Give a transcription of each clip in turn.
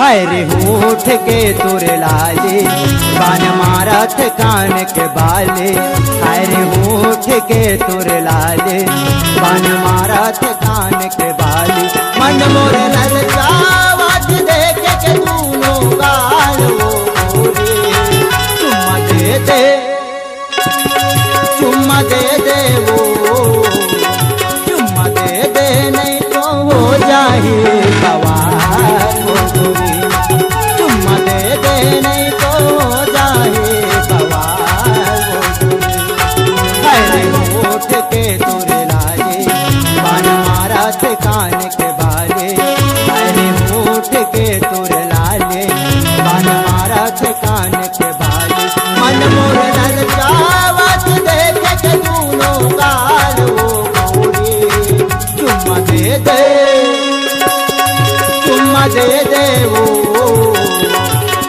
हाय रे होठ के तोरे लाले बान मारत कान के बाले। हाय रे होठ के तोरे लाले बान मारत कान के बाले। मन मोरे ललचावत देख के दूनो गाल वो गोरे। चुम्मा दे दे चुम्मा दे दे वो चुम्मा दे दे नहीं तो हो जाए बवाल वो गोरी। चुम्मा दे दे नहीं तो हो जाए बवाल वो गोरी। हाय रे होठ के तोरे लाले बान मारत कान के बाले। हाय रे होठ के तोरे लाले बान मारत कान के बाले। मन मोर ललचावत देख के दूनो गाल वो गोरी। चुम्मा दे दे चुम्मा दे दे वो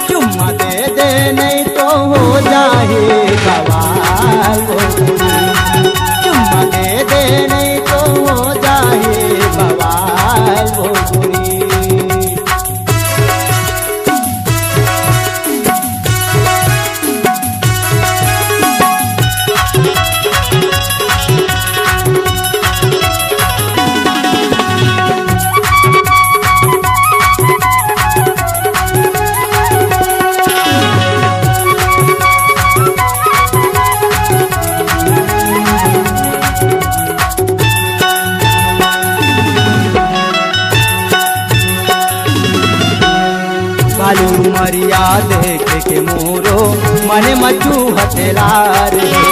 चुम्मा दे दे नहीं तो हो जाए बवाल वो गोरी। चुम्मा दे दे नहीं तो हो जाए बवाल वो गोरी। बालू मरिया देख के मोरो मन मचू हथेलार है।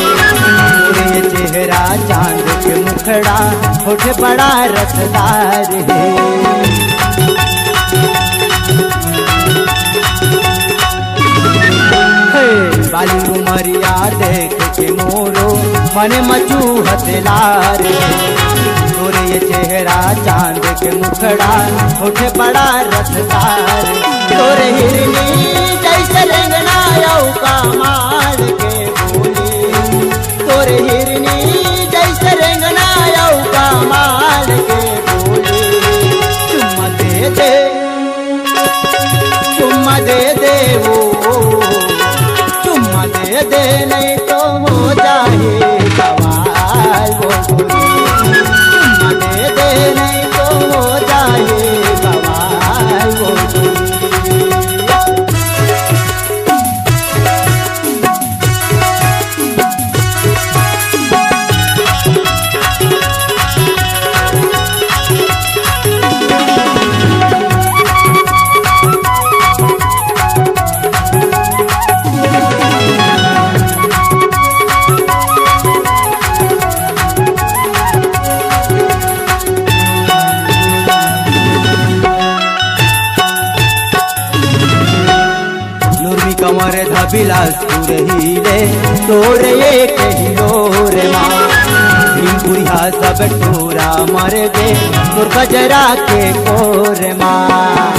चेहरा चांद के मुखड़ा होठ बड़ा रसदार है। बालू मरिया देख के मोरो मन मचू हथेलार है। तोरे ये चेहरा चांद के मुखड़ा होठ बड़ा रसदार। तोरे हिरनी जैसे रेंगना यौ कमाल के बोली। तोरे हिरनी जैसे रेंगना यौ कमाल के बोली। चुम्मा दे दे चुम्मा दे दे वो चुम्मा दे दे नहीं तो हो जाए बवाल वो गोरी। चुम्मा दे दे नहीं तो हो जाए बवाल वो गोरी। कमर धबिलास हीरे तोरे एक हिलोर माँ। बुढ़िया सब टोरा मर गे तोर गजरा के कोर माँ।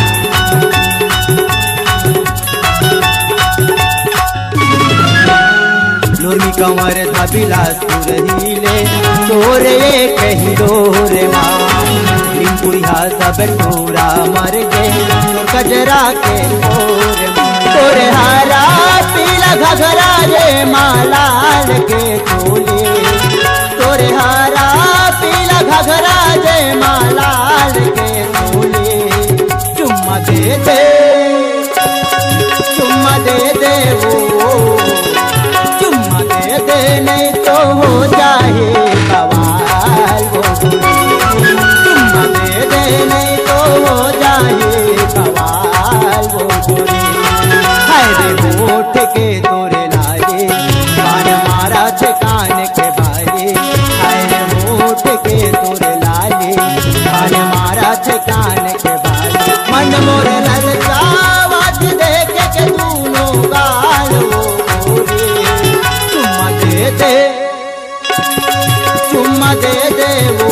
लोरी कमर धबिलास हीरे तोरे एक हिलोर माँ। बुढ़िया सब टोरा मर गे तोर गजरा के कोर माँ। तोरे हारा पीला घघरा रे मालाल के खोले। तोरे हारा पीला घघरा रे मालाल के खोले। चुम्मा दे दे चुम्मा दे दे वो चुम्मा दे दे नहीं तो हो जाए बवाल वो गोरी। चुम्मा दे दे नहीं तो हो जाए बवाल वो गोरी। हाय रे होठ के तोरे लाले बान मारत कान के बाले। हाय रे होठ के तोरे लाले बान मारत कान के बाले। मन मोरे ललचावत देख के दूनो गाल वो गोरी। चुम्मा दे दे चुम्मा दे दे वो